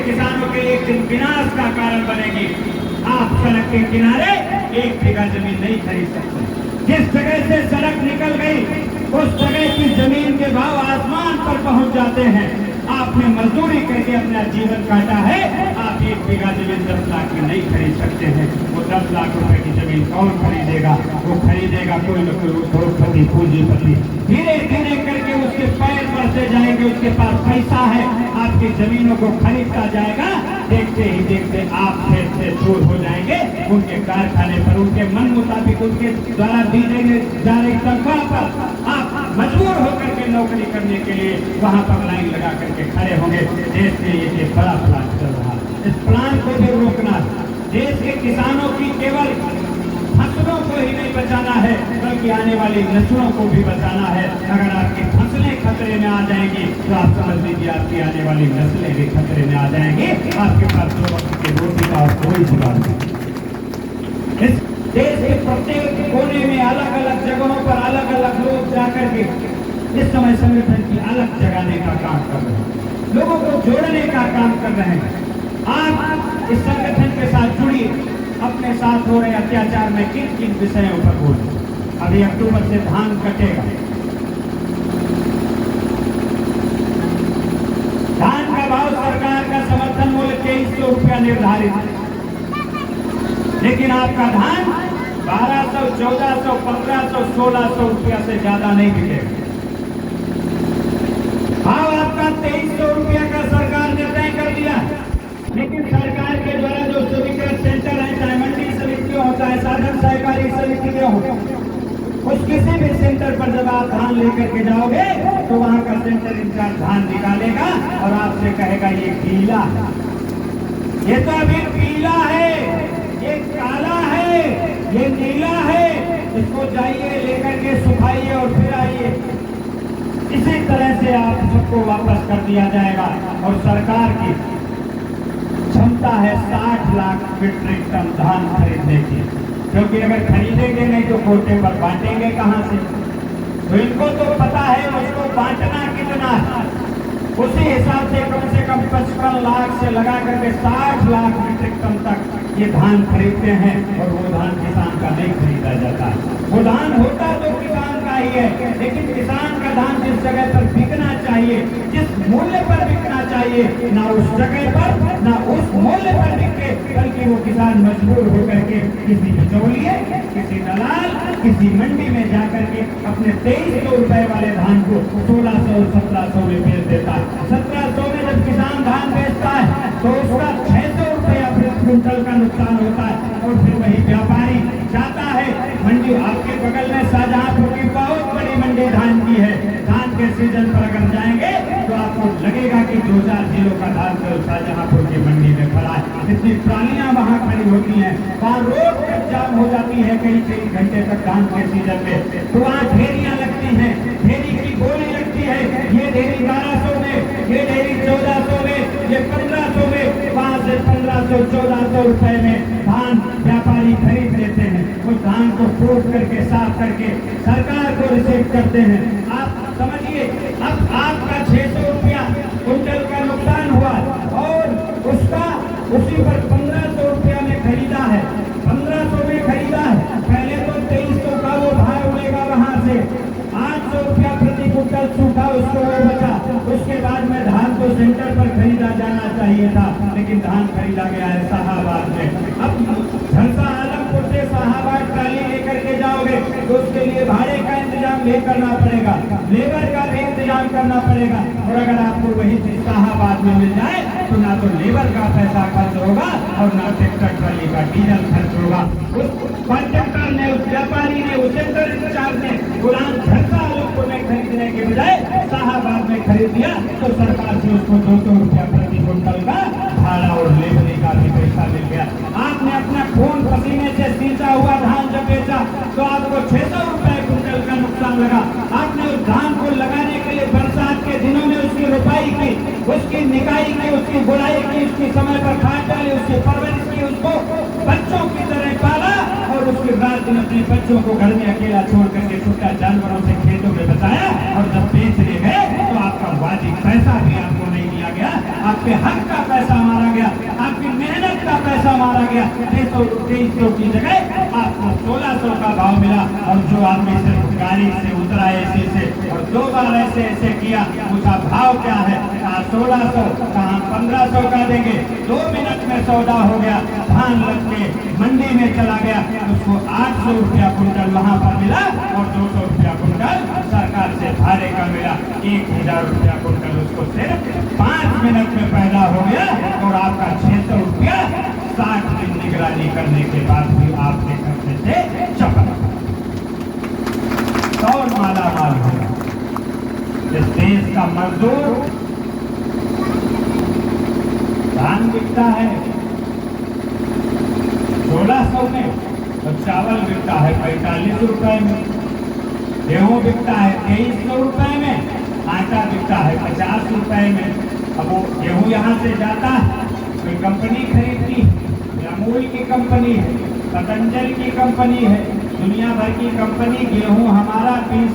किसानों के लिए एक दिन विनाश का कारण बनेगी। आप सड़क के किनारे 1 बीघा जमीन नहीं खरीद सकते। जिस जगह से सड़क निकल गई उस जगह की जमीन के भाव आसमान पर पहुंच जाते हैं। आपने मजदूरी करके अपना जीवन काटा है, आप 1 बीघा जमीन 10 लाख में नहीं खरीद सकते हैं। वो 10 लाख रुपए की जमीन कौन खरीदेगा? वो खरीदेगा कोई न कोई उद्योगपति, पूंजीपति। धीरे धीरे करके उसके पैर बढ़ते जाएंगे, उसके पास पैसा है, आपकी जमीनों को खरीदता जाएगा। देखते ही देखते आप खेत से दूर हो जाएंगे। उनके कारखाने पर, उनके मन मुताबिक, उनके द्वारा दी जा रही तनख्वाह पर आप मजबूर होकर के नौकरी करने के लिए वहां पर लाइन लगा करके खड़े होंगे। देश के ये बड़ा प्लान चल रहा है, इस प्लान को भी रोकना। देश के किसानों की केवल फसलों को ही नहीं बचाना है, बल्कि आने वाली नस्लों को भी बचाना है। अगर आपकी फसलें खतरे में आ जाएंगी तो आप समझ लीजिए आपकी आने वाली नस्लें भी खतरे में आ जाएंगी। आपके पास 2 वक्त की रोटी का कोई जुगाड़ नहीं। इस देश के प्रत्येक कोने में अलग अलग जगहों पर अलग अलग लोग जाकर के इस समय संगठन की अलग जगाने का काम कर रहे हैं, लोगों को जोड़ने का काम कर रहे हैं। आप इस संगठन के साथ जुड़िए, अपने साथ हो रहे अत्याचार में किन किन विषयों पर बोलें। अभी अक्टूबर से धान कटेगा, धान का भाव सरकार का समर्थन मूल्य 2300 रुपया निर्धारित है, लेकिन आपका धान 1200, 1400, 1500, 1600 रुपया से ज्यादा नहीं बिकेगा। भाव आपका 2300 रुपया का सरकार ने तय कर दिया, लेकिन सरकार के द्वारा जो स्वीकृत सेंटर है, चाहे मंडी समिति हो, चाहे साधन सहकारी समिति के हो, उस किसी भी सेंटर पर जब आप धान लेकर के जाओगे तो वहां का सेंटर इंचार्ज धान निकालेगा और आपसे कहेगा ये गीला है, ये तो अभी पीला है, ये काला है, ये नीला है, इसको जाइए लेकर के सुखाइए और फिर आइए। इसी तरह से आप सबको वापस कर दिया जाएगा। और सरकार की क्षमता है 60 लाख मीट्रिक टन धान खरीदने की, क्योंकि अगर खरीदेंगे नहीं तो कोटे पर बांटेंगे कहां से? तो इनको तो पता है उसको बांटना कितना है, उसी हिसाब से कम 55 लाख से लगा करके 60 लाख मीट्रिक टन तक ये धान खरीदते हैं। और वो धान किसान का नहीं खरीदा जाता, वो धान होता तो किसान का ही है, लेकिन किसान का धान जिस जगह पर बिकना चाहिए, जिस मूल्य पर बिकना चाहिए, ना उस जगह पर ना उस मूल्य पर बिके, बल्कि वो किसान मजबूर होकर के किसी बिचौलिए, किसी दलाल, किसी मंडी में जाकर के अपने 2300 रुपए वाले धान को 1600, 1700 में बेच देता है। 1700 में जब किसान धान बेचता है तो उसका 600 रुपया प्रति क्विंटल का नुकसान होता है। और फिर वही व्यापारी जाता है मंडी, आपके बगल में शाहजहांपुर की बहुत बड़ी मंडी धान की है, धान के सीजन पर अगर जाएंगे तो आपको लगेगा कि 2000 किलो का धान तो शाहजहांपुर की मंडी में खड़ा है। इतनी ट्रालियां वहां खड़ी होती हैं, वहां रोड तक जाम हो जाती है कई घंटे तक धान के सीजन में। तो वहां ढेरियां लगती हैं, ढेरी की बोली लगती है, ये ढेरी 1200 में, ये ढेरी 1400 में, ये 1500 में, वहां से 1500, 1400 रुपए में धान व्यापारी खरीद लेते हैं। उस धान को फूट करके, साफ करके सरकार को रिसीव करते हैं। आप समझिए, अब आपका 600 रुपया क्विंटल का नुकसान हुआ और उसका उसी पर 1500 रुपया में खरीदा है, 1500 में खरीदा है। पहले तो 2300 का वो भाव उड़ेगा, वहां से 800 रुपया प्रति क्विंटल सूखा उसको वो बचा। उसके बाद में धान को सेंटर पर खरीदा जाना चाहिए था, लेकिन धान खरीदा गया है शाहाबाद में। अब झलसा आलमपुर से शाहाबाद ट्राली लेकर के जाओगे तो उसके लिए भाड़े का इंतजाम भी करना पड़ेगा, लेबर का भी इंतजाम करना पड़ेगा। और अगर आपको वही चीज शाहाबाद में मिल जाए तो ना तो लेबर का पैसा खर्च होगा और ना ट्रैक्टर ट्राली का डीजल खर्च होगा। उस कॉन्ट्रैक्टर ने, उस व्यापारी ने, उस सेंटर इंचार्ज ने गुलाम झलसा आलमपुर में खरीदने के बजाय शाहाबाद में खरीद दिया तो सरकार से उसको 200 रुपया प्रति क्विंटल का भाड़ा और लेबरी का भी पैसा मिल गया। आपने अपना खून पसीने से सींचा हुआ धान जब बेचा तो आपको 600 रुपए क्विंटल का नुकसान लगा। आपने उस धान को लगाने के लिए बरसात के दिनों में उसकी रोपाई की, उसकी निकाई की, उसकी बुराई की, उसकी समय पर खाद डाली, उसकी परवरिश की, उसको बच्चों की तरह पाला और उसके बाद दिन अपने बच्चों को घर में अकेला छोड़ करके छुट्टा जानवरों से खेतों में बचाया। और जब बेचने गए तो आपका वाजिब पैसा भी आपको नहीं दिया गया, आपके हक का पैसा हमारा गया, 2300 की जगह आपको 1600 का भाव मिला। और जो आदमी सिर्फ गाड़ी से उतरा एसी से और 2 बार ऐसे किया, उसका भाव क्या है, कहाँ 1600, कहाँ 1500 का देंगे। 2 मिनट में सौदा हो गया, धान रख के मंडी में चला गया, उसको 800 रुपया कुंटल वहां पर मिला और 200 रुपया कुंटल सरकार से भाड़े का मिला। 1000 रुपया कुंटल उसको सिर्फ 5 मिनट में पैदा हो गया और आपका 600 रुपया 60 दिन निगरानी करने के बाद भी आपके खर्चे से चपल और माला माल हो गया। इस देश का मजदूर धान बिकता है 1600 में और चावल बिकता है 45 रुपए में, गेहूं बिकता है 2300 रुपए में, आटा बिकता है 50 रुपए में। अब वो गेहूं यहाँ से जाता है, कोई कंपनी खरीदती है, अमूल की कंपनी है, पतंजलि की कंपनी है, दुनिया भर की कंपनी गेहूं हमारा 20